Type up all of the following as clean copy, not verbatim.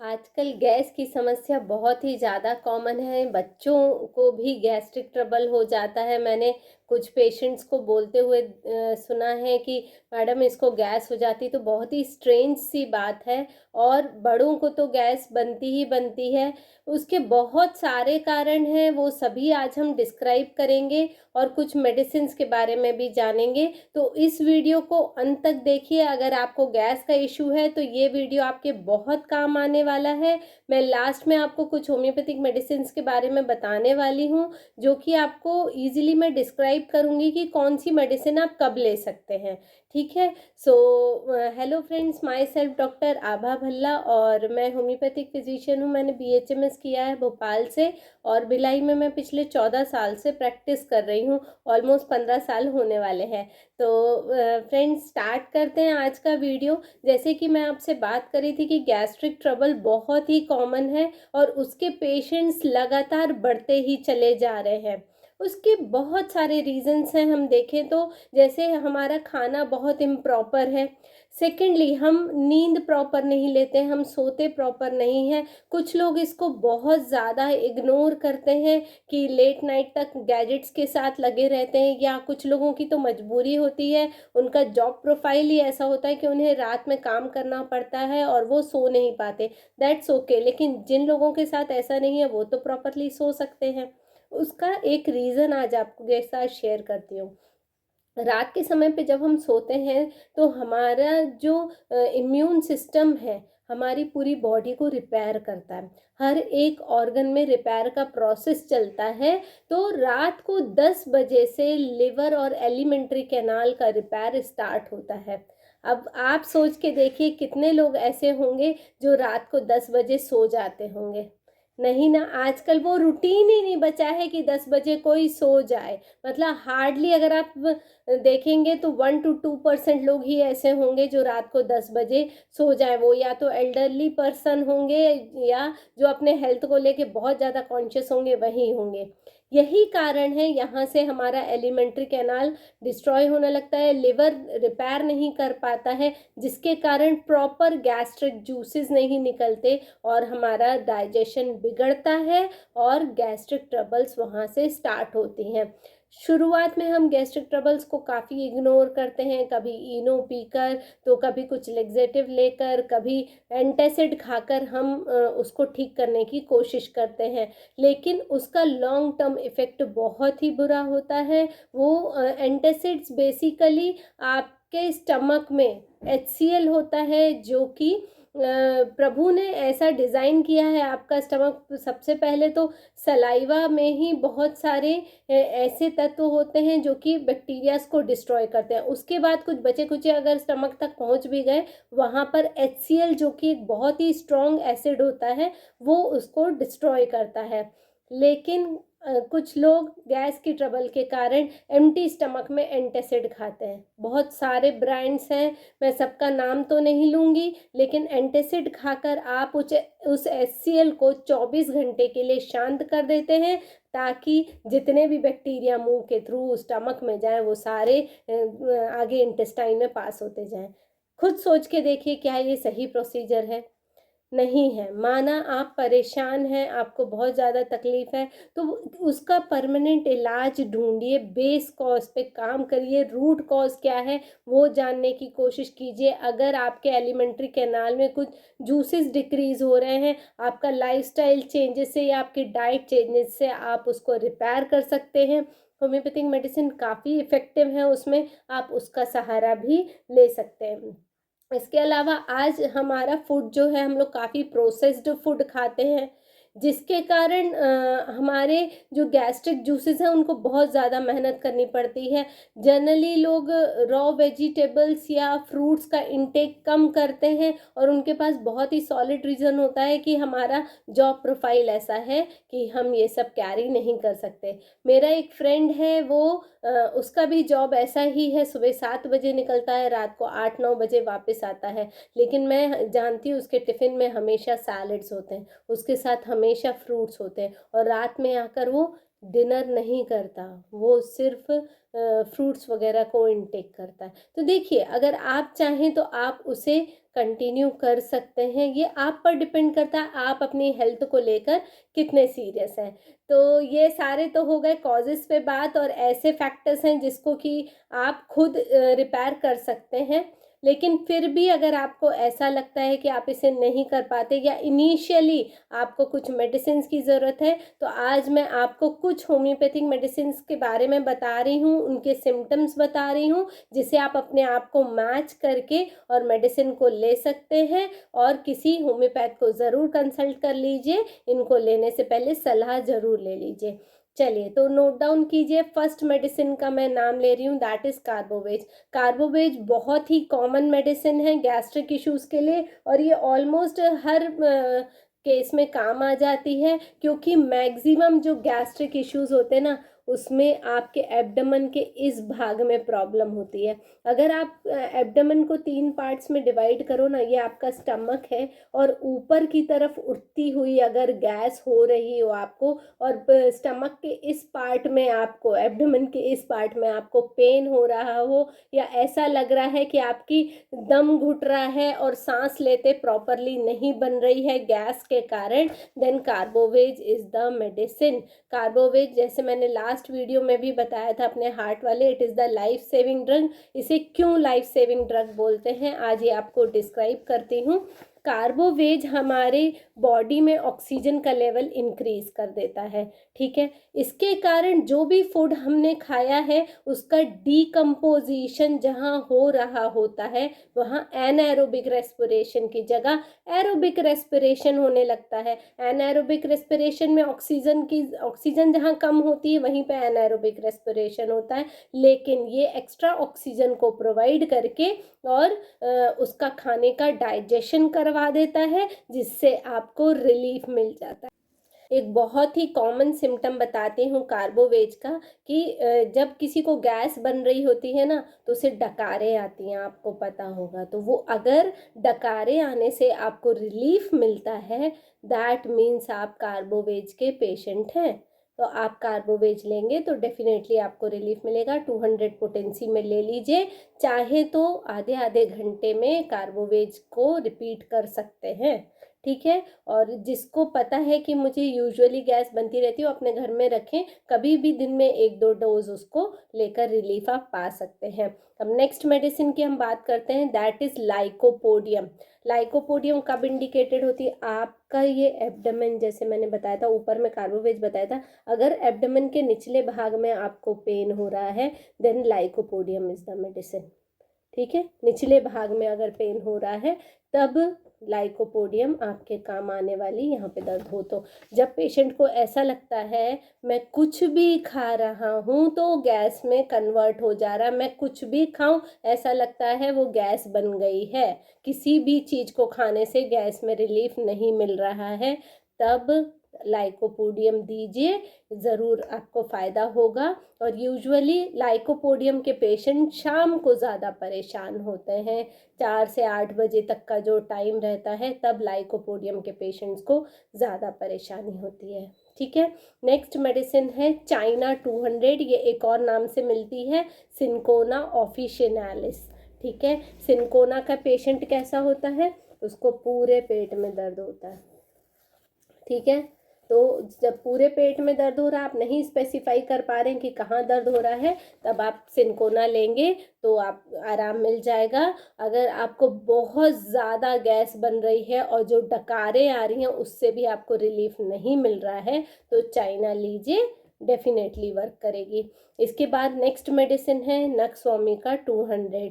आजकल गैस की समस्या बहुत ही ज़्यादा कॉमन है। बच्चों को भी गैस्ट्रिक ट्रबल हो जाता है। मैंने कुछ पेशेंट्स को बोलते हुए सुना है कि मैडम इसको गैस हो जाती, तो बहुत ही स्ट्रेंज सी बात है। और बड़ों को तो गैस बनती ही बनती है। उसके बहुत सारे कारण हैं, वो सभी आज हम डिस्क्राइब करेंगे और कुछ मेडिसिन्स के बारे में भी जानेंगे। तो इस वीडियो को अंत तक देखिए। अगर आपको गैस का इश्यू है तो ये वीडियो आपके बहुत काम आने वाला है। मैं लास्ट में आपको कुछ होम्योपैथिक मेडिसिन्स के बारे में बताने वाली हूँ, जो कि आपको ईज़िली मैं डिस्क्राइब करूँगी कि कौन-सी मेडिसिन आप कब ले सकते हैं, ठीक है? Hello friends, myself doctor Abha Bhalla और मैं होम्योपैथिक फिजिशियन हूँ। मैंने बीएचएमएस किया है भोपाल से और भिलाई में मैं पिछले 14 साल से प्रैक्टिस कर रही हूँ। ऑलमोस्ट 15 साल होने वाले हैं। तो फ्रेंड्स, स्टार्ट करते हैं आज का वीडियो। जैसे कि मैं आपसे बात कर रही थी कि गैस्ट्रिक ट्रबल बहुत ही कॉमन है और उसके पेशेंट्स लगातार बढ़ते ही चले जा रहे हैं। उसके बहुत सारे रीज़न्स हैं। हम देखें तो जैसे हमारा खाना बहुत इम्प्रॉपर है। सेकेंडली, हम नींद प्रॉपर नहीं लेते, हम सोते प्रॉपर नहीं हैं। कुछ लोग इसको बहुत ज़्यादा इग्नोर करते हैं कि लेट नाइट तक गैजेट्स के साथ लगे रहते हैं, या कुछ लोगों की तो मजबूरी होती है, उनका जॉब प्रोफाइल ही ऐसा होता है कि उन्हें रात में काम करना पड़ता है और वो सो नहीं पाते। दैट्स ओके, लेकिन जिन लोगों के साथ ऐसा नहीं है वो तो प्रॉपरली सो सकते हैं। उसका एक रीज़न आज आपके साथ शेयर करती हूँ। रात के समय पे जब हम सोते हैं तो हमारा जो इम्यून सिस्टम है, हमारी पूरी बॉडी को रिपेयर करता है। हर एक ऑर्गन में रिपेयर का प्रोसेस चलता है। तो रात को 10 बजे से लिवर और एलिमेंट्री कैनाल का रिपेयर स्टार्ट होता है। अब आप सोच के देखिए कितने लोग ऐसे होंगे जो रात को 10 बजे सो जाते होंगे। नहीं ना, आजकल वो रूटीन ही नहीं बचा है कि 10 बजे कोई सो जाए। मतलब हार्डली, अगर आप देखेंगे तो 1 to 2% लोग ही ऐसे होंगे जो रात को 10 बजे सो जाएँ। वो या तो एल्डरली पर्सन होंगे, या जो अपने हेल्थ को लेके बहुत ज़्यादा कॉन्शियस होंगे वही होंगे। यही कारण है, यहाँ से हमारा एलिमेंट्री कैनाल डिस्ट्रॉय होने लगता है, लिवर रिपेयर नहीं कर पाता है, जिसके कारण प्रॉपर गैस्ट्रिक जूसेस नहीं निकलते और हमारा डाइजेशन बिगड़ता है और गैस्ट्रिक ट्रबल्स वहाँ से स्टार्ट होती हैं। शुरुआत में हम गैस्ट्रिक ट्रबल्स को काफ़ी इग्नोर करते हैं, कभी इनो पीकर, तो कभी कुछ लेक्सेटिव लेकर, कभी एंटासिड खाकर हम उसको ठीक करने की कोशिश करते हैं। लेकिन उसका लॉन्ग टर्म इफ़ेक्ट बहुत ही बुरा होता है। वो एंटासिड्स बेसिकली आपके स्टमक में एचसीएल होता है, जो कि प्रभु ने ऐसा डिज़ाइन किया है आपका स्टमक। सबसे पहले तो सलाइवा में ही बहुत सारे ऐसे तत्व होते हैं जो कि बैक्टीरियाज को डिस्ट्रॉय करते हैं। उसके बाद कुछ बचे-खुचे अगर स्टमक तक पहुंच भी गए, वहाँ पर एचसीएल, जो कि एक बहुत ही स्ट्रॉन्ग एसिड होता है, वो उसको डिस्ट्रॉय करता है। लेकिन कुछ लोग गैस की ट्रबल के कारण एम्प्टी स्टमक में एंटासिड खाते हैं। बहुत सारे ब्रांड्स हैं, मैं सबका नाम तो नहीं लूँगी, लेकिन एंटासिड खाकर आप उस एचसीएल को 24 घंटे के लिए शांत कर देते हैं, ताकि जितने भी बैक्टीरिया मुंह के थ्रू स्टमक में जाएँ वो सारे आगे इंटेस्टाइन में पास होते जाएँ। खुद सोच के देखिए, क्या ये सही प्रोसीजर है? नहीं है। माना आप परेशान हैं, आपको बहुत ज़्यादा तकलीफ़ है, तो उसका परमानेंट इलाज ढूँढिए, बेस कॉज़ पे काम करिए, रूट कॉज़ क्या है वो जानने की कोशिश कीजिए। अगर आपके एलिमेंट्री कैनाल में कुछ जूसेस डिक्रीज़ हो रहे हैं, आपका लाइफ़स्टाइल चेंजेस से या आपकी डाइट चेंजेस से आप उसको रिपेयर कर सकते हैं। होम्योपैथिक मेडिसिन काफ़ी इफ़ेक्टिव है उसमें, आप उसका सहारा भी ले सकते हैं। इसके अलावा आज हमारा फूड जो है, हम लोग काफ़ी प्रोसेस्ड फूड खाते हैं, जिसके कारण हमारे जो गैस्ट्रिक जूसेस हैं उनको बहुत ज़्यादा मेहनत करनी पड़ती है। जनरली लोग रॉ वेजिटेबल्स या फ्रूट्स का इंटेक कम करते हैं और उनके पास बहुत ही सॉलिड रीज़न होता है कि हमारा जॉब प्रोफाइल ऐसा है कि हम ये सब कैरी नहीं कर सकते। मेरा एक फ्रेंड है, वो उसका भी जॉब ऐसा ही है, सुबह 7 बजे निकलता है, रात को 8-9 बजे वापस आता है। लेकिन मैं जानती हूँ उसके टिफ़िन में हमेशा सैलड्स होते हैं, उसके साथ हमेशा फ्रूट्स होते हैं, और रात में आकर वो डिनर नहीं करता, वो सिर्फ फ्रूट्स वगैरह को इनटेक करता है। तो देखिए, अगर आप चाहें तो आप उसे कंटिन्यू कर सकते हैं, ये आप पर डिपेंड करता है आप अपनी हेल्थ को लेकर कितने सीरियस हैं। तो ये सारे तो हो गए कॉजेज़ पे बात, और ऐसे फैक्टर्स हैं जिसको कि आप खुद रिपेयर कर सकते हैं। लेकिन फिर भी अगर आपको ऐसा लगता है कि आप इसे नहीं कर पाते, या इनिशियली आपको कुछ मेडिसिन्स की ज़रूरत है, तो आज मैं आपको कुछ होम्योपैथिक मेडिसिन्स के बारे में बता रही हूँ, उनके सिम्पटम्स बता रही हूँ, जिससे आप अपने आप को मैच करके और मेडिसिन को ले सकते हैं। और किसी होम्योपैथ को ज़रूर कंसल्ट कर लीजिए, इनको लेने से पहले सलाह ज़रूर ले लीजिए। चलिए, तो नोट डाउन कीजिए, फर्स्ट मेडिसिन का मैं नाम ले रही हूँ, दैट इज़ कार्बोवेज। कार्बोवेज बहुत ही कॉमन मेडिसिन है गैस्ट्रिक इश्यूज़ के लिए, और ये ऑलमोस्ट हर केस में काम आ जाती है, क्योंकि मैक्सिमम जो गैस्ट्रिक इश्यूज़ होते हैं ना, उसमें आपके एब्डोमेन के इस भाग में प्रॉब्लम होती है। अगर आप एब्डोमेन को 3 पार्ट्स में डिवाइड करो ना, ये आपका स्टमक है, और ऊपर की तरफ उठती हुई अगर गैस हो रही हो आपको, और स्टमक के इस पार्ट में आपको, एब्डोमेन के इस पार्ट में आपको पेन हो रहा हो, या ऐसा लग रहा है कि आपकी दम घुट रहा है और सांस लेते प्रॉपरली नहीं बन रही है गैस के कारण, then carbo veg is the medicine. Carbo veg, जैसे मैंने लास्ट वीडियो में भी बताया था अपने हार्ट वाले, it is the life saving drug. इसे क्यों लाइफ सेविंग ड्रग बोलते हैं, आज ये आपको डिस्क्राइब करती हूँ। कार्बोवेज हमारे बॉडी में ऑक्सीजन का लेवल इंक्रीज कर देता है, ठीक है। इसके कारण जो भी फूड हमने खाया है, उसका डीकम्पोजिशन जहाँ हो रहा होता है, वहाँ एनाएरोबिक रेस्पिरेशन की जगह एरोबिक रेस्पिरेशन होने लगता है। एनाएरोबिक रेस्पिरेशन में ऑक्सीजन जहाँ कम होती है, वहीं पे एनाएरोबिक रेस्पिरेशन होता है। लेकिन ये एक्स्ट्रा ऑक्सीजन को प्रोवाइड करके और उसका खाने का डाइजेशन करवा देता है, जिससे आपको रिलीफ मिल जाता है। एक बहुत ही कॉमन सिम्टम बताती हूँ कार्बोवेज का, कि जब किसी को गैस बन रही होती है ना, तो उसे डकारें आती हैं, आपको पता होगा। तो वो अगर डकारें आने से आपको रिलीफ मिलता है, दैट मीन्स आप कार्बोवेज के पेशेंट हैं। तो आप कार्बोवेज लेंगे तो डेफिनेटली आपको रिलीफ मिलेगा। 200 पोटेंसी में ले लीजिए, चाहे तो आधे आधे घंटे में कार्बोवेज को रिपीट कर सकते हैं, ठीक है। और जिसको पता है कि मुझे यूजुअली गैस बनती रहती है, वो अपने घर में रखें, कभी भी दिन में 1-2 डोज उसको लेकर रिलीफ आप पा सकते हैं। अब नेक्स्ट मेडिसिन की हम बात करते हैं, दैट इज़ लाइकोपोडियम। लाइकोपोडियम कब इंडिकेटेड होती है, आपका ये एब्डोमेन, जैसे मैंने बताया था, ऊपर में कार्बोवेज बताया था, अगर एब्डोमेन के निचले भाग में आपको पेन हो रहा है, then lycopodium is the medicine, ठीक है। निचले भाग में अगर पेन हो रहा है, तब लाइकोपोडियम आपके काम आने वाली, यहाँ पे दर्द हो तो। जब पेशेंट को ऐसा लगता है मैं कुछ भी खा रहा हूँ तो गैस में कन्वर्ट हो जा रहा है, मैं कुछ भी खाऊं ऐसा लगता है वो गैस बन गई है, किसी भी चीज़ को खाने से गैस में रिलीफ नहीं मिल रहा है, तब लाइकोपोडियम दीजिए, ज़रूर आपको फ़ायदा होगा। और यूजुअली लाइकोपोडियम के पेशेंट शाम को ज़्यादा परेशान होते हैं, 4 से 8 बजे तक का जो टाइम रहता है, तब लाइकोपोडियम के पेशेंट्स को ज़्यादा परेशानी होती है, ठीक है। नेक्स्ट मेडिसिन है चाइना 200, ये एक और नाम से मिलती है, सिंकोना ऑफिशिनालिस, ठीक है। सिंकोना का पेशेंट कैसा होता है, उसको पूरे पेट में दर्द होता है, ठीक है। तो जब पूरे पेट में दर्द हो रहा है, आप नहीं स्पेसिफाई कर पा रहे हैं कि कहाँ दर्द हो रहा है, तब आप सिंकोना लेंगे तो आप आराम मिल जाएगा। अगर आपको बहुत ज़्यादा गैस बन रही है और जो डकारें आ रही हैं उससे भी आपको रिलीफ नहीं मिल रहा है, तो चाइना लीजिए, डेफिनेटली वर्क करेगी। इसके बाद नेक्स्ट मेडिसिन है नक्सवामी का 200।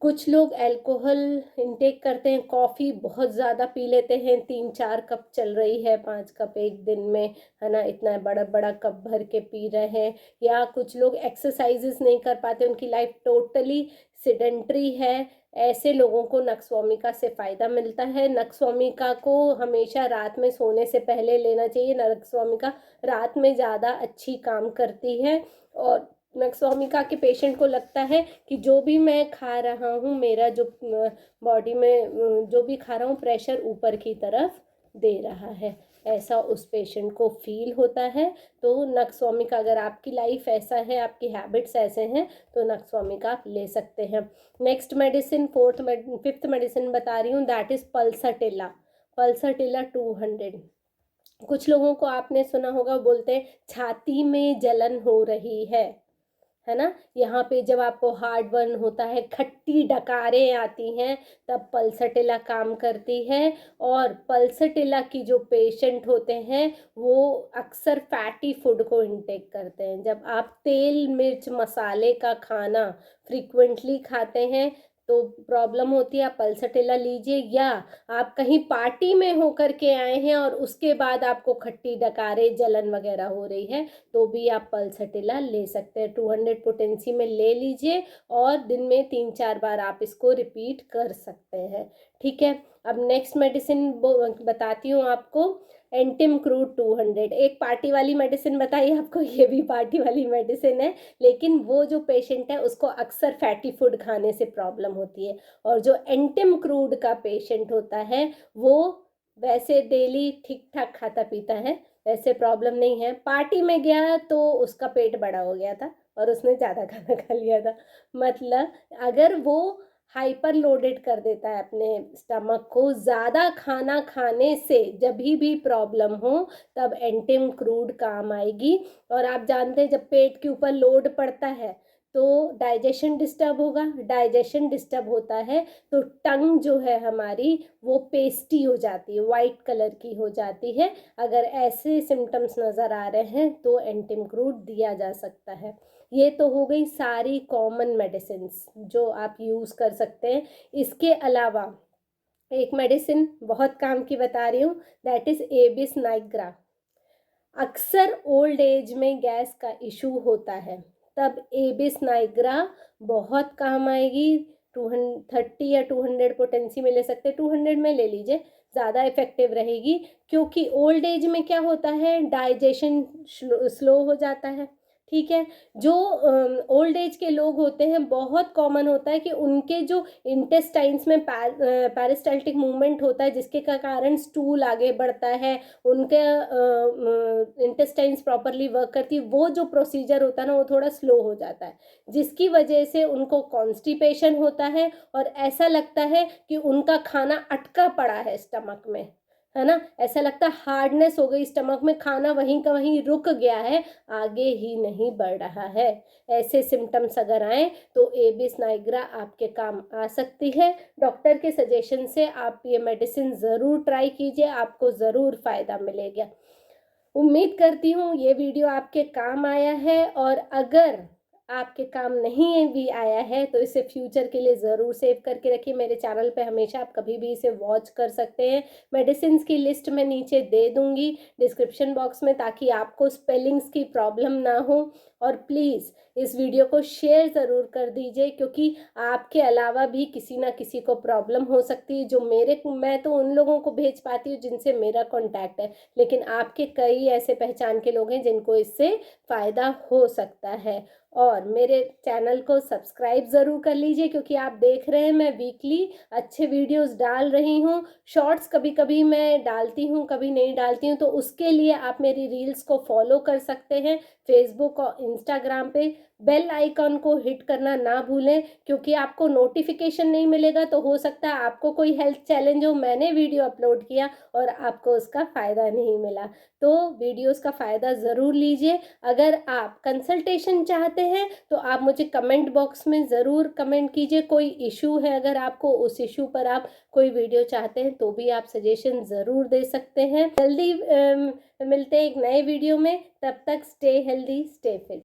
कुछ लोग अल्कोहल इंटेक करते हैं, कॉफ़ी बहुत ज़्यादा पी लेते हैं, 3-4 कप चल रही है, 5 कप एक दिन में, है ना, इतना बड़ा बड़ा कप भर के पी रहे हैं। या कुछ लोग एक्सरसाइजेस नहीं कर पाते, उनकी लाइफ टोटली सिडेंट्री है, ऐसे लोगों को नक्सवामिका से फ़ायदा मिलता है। नक्सवामिका को हमेशा रात में सोने से पहले लेना चाहिए, नक्सवामिका रात में ज़्यादा अच्छी काम करती है। और नक्सवामिका के पेशेंट को लगता है कि जो भी मैं खा रहा हूँ, मेरा जो बॉडी में जो भी खा रहा हूँ, प्रेशर ऊपर की तरफ दे रहा है, ऐसा उस पेशेंट को फील होता है। तो नक्सवामिक, अगर आपकी लाइफ ऐसा है, आपकी हैबिट्स ऐसे हैं, तो नक्सवामिक आप ले सकते हैं। नेक्स्ट मेडिसिन, फिफ्थ मेडिसिन बता रही हूँ, दैट इज़ पल्साटिला। पल्साटिला 200। कुछ लोगों को आपने सुना होगा, बोलते हैं छाती में जलन हो रही है ना। यहाँ पे जब आपको हार्ट बर्न होता है, खट्टी डकारें आती हैं, तब पल्सटिला काम करती है। और पल्सटिला की जो पेशेंट होते हैं वो अक्सर फैटी फूड को इनटेक करते हैं। जब आप तेल मिर्च मसाले का खाना फ्रीक्वेंटली खाते हैं तो प्रॉब्लम होती है। आप पल्सटिला लीजिए, या आप कहीं पार्टी में होकर के आए हैं और उसके बाद आपको खट्टी डकारे जलन वगैरह हो रही है, तो भी आप पल्सटिला ले सकते हैं। 200 पोटेंसी में ले लीजिए और दिन में 3-4 बार आप इसको रिपीट कर सकते हैं। ठीक है, अब नेक्स्ट मेडिसिन बताती हूँ आपको, एंटिम क्रूड 200। एक पार्टी वाली मेडिसिन बताई आपको, ये भी पार्टी वाली मेडिसिन है, लेकिन वो जो पेशेंट है उसको अक्सर फैटी फूड खाने से प्रॉब्लम होती है। और जो एंटिम क्रूड का पेशेंट होता है वो वैसे डेली ठीक ठाक खाता पीता है, वैसे प्रॉब्लम नहीं है। पार्टी में गया तो उसका पेट बड़ा हो गया था और उसने ज़्यादा खाना खा लिया था। मतलब अगर वो हाइपर लोडेड कर देता है अपने स्टमक को, ज़्यादा खाना खाने से जब भी प्रॉब्लम हो, तब एंटिम क्रूड काम आएगी। और आप जानते हैं जब पेट के ऊपर लोड पड़ता है तो डाइजेशन डिस्टर्ब होगा, डाइजेशन डिस्टर्ब होता है तो टंग जो है हमारी वो पेस्टी हो जाती है, वाइट कलर की हो जाती है। अगर ऐसे सिम्टम्स नज़र आ रहे हैं तो एंटिम क्रूड दिया जा सकता है। ये तो हो गई सारी कॉमन मेडिसिन्स जो आप यूज़ कर सकते हैं। इसके अलावा एक मेडिसिन बहुत काम की बता रही हूँ, दैट इज़ एबिस नाइग्रा। अक्सर ओल्ड एज में गैस का इशू होता है, तब एबिस नाइग्रा बहुत काम आएगी। 230 या 200 पोटेंसी में ले सकते हैं, 200 में ले लीजिए, ज़्यादा इफेक्टिव रहेगी। क्योंकि ओल्ड एज में क्या होता है, डाइजेशन स्लो हो जाता है। ठीक है, जो ओल्ड एज के लोग होते हैं, बहुत कॉमन होता है कि उनके जो इंटेस्टाइन्स में पेरिस्टाल्टिक मूवमेंट होता है, जिसके कारण स्टूल आगे बढ़ता है, उनके इंटेस्टाइन्स प्रॉपरली वर्क करती है, वो जो प्रोसीजर होता है ना वो थोड़ा स्लो हो जाता है, जिसकी वजह से उनको कॉन्स्टिपेशन होता है और ऐसा लगता है कि उनका खाना अटका पड़ा है स्टमक में, है ना। ऐसा लगता है हार्डनेस हो गई स्टमक में, खाना वहीं का वहीं रुक गया है, आगे ही नहीं बढ़ रहा है। ऐसे सिम्टम्स अगर आए तो एबिस नाइग्रा आपके काम आ सकती है। डॉक्टर के सजेशन से आप ये मेडिसिन ज़रूर ट्राई कीजिए, आपको ज़रूर फ़ायदा मिलेगा। उम्मीद करती हूँ ये वीडियो आपके काम आया है, और अगर आपके काम नहीं भी आया है तो इसे फ्यूचर के लिए ज़रूर सेव करके रखिए। मेरे चैनल पे हमेशा आप कभी भी इसे वॉच कर सकते हैं। मेडिसिन्स की लिस्ट मैं नीचे दे दूँगी डिस्क्रिप्शन बॉक्स में, ताकि आपको स्पेलिंग्स की प्रॉब्लम ना हो। और प्लीज़ इस वीडियो को शेयर ज़रूर कर दीजिए, क्योंकि आपके अलावा भी किसी ना किसी को प्रॉब्लम हो सकती है। जो मैं तो उन लोगों को भेज पाती हूँ जिनसे मेरा कॉन्टैक्ट है, लेकिन आपके कई ऐसे पहचान के लोग हैं जिनको इससे फ़ायदा हो सकता है। और मेरे चैनल को सब्सक्राइब ज़रूर कर लीजिए, क्योंकि आप देख रहे हैं मैं वीकली अच्छे वीडियोस डाल रही हूँ। शॉर्ट्स कभी कभी मैं डालती हूँ, कभी नहीं डालती हूँ, तो उसके लिए आप मेरी रील्स को फॉलो कर सकते हैं फेसबुक और इंस्टाग्राम पे। बेल आइकॉन को हिट करना ना भूलें, क्योंकि आपको नोटिफिकेशन नहीं मिलेगा तो हो सकता है आपको कोई हेल्थ चैलेंज हो, मैंने वीडियो अपलोड किया और आपको उसका फ़ायदा नहीं मिला। तो वीडियोस का फ़ायदा ज़रूर लीजिए। अगर आप कंसल्टेशन चाहते हैं तो आप मुझे कमेंट बॉक्स में ज़रूर कमेंट कीजिए। कोई इशू है अगर आपको, उस इशू पर आप कोई वीडियो चाहते हैं तो भी आप सजेशन ज़रूर दे सकते हैं। जल्दी मिलते हैं एक नए वीडियो में, तब तक स्टे हेल्दी, स्टे फिट।